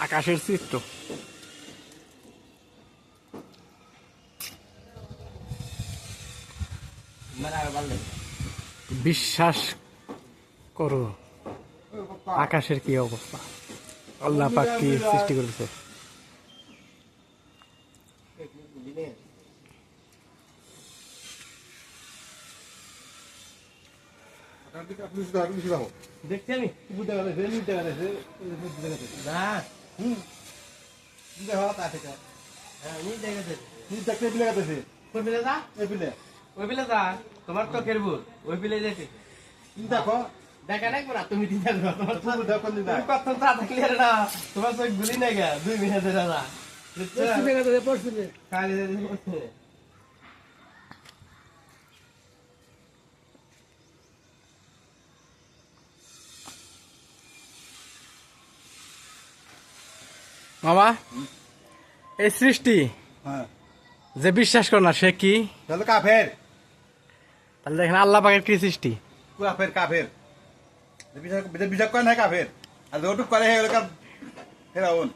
আকাশের চিত্র। বিশ্বাস করো আকাশের কি অবস্থা, আল্লাহ পাক কি সৃষ্টি করেছে। দেখছি আমি না তোমার তো কেরবো ওই বিলে যেতে দেখো দেখা নাই পড়া তুমি চিন্তা করো তোমার কথা থাকলে না তোমার চোখ গুলি নাই গা 2 মিনিটের না খালি মামা এই সৃষ্টি যে বিশ্বাস করে না সে কি? তাহলে কাফের। তাহলে দেখেন আল্লাহ পাকের কি সৃষ্টি। কাফের কাফের বিশ্বাস করে না কাফের আর ওটুক করে ফেরাউন।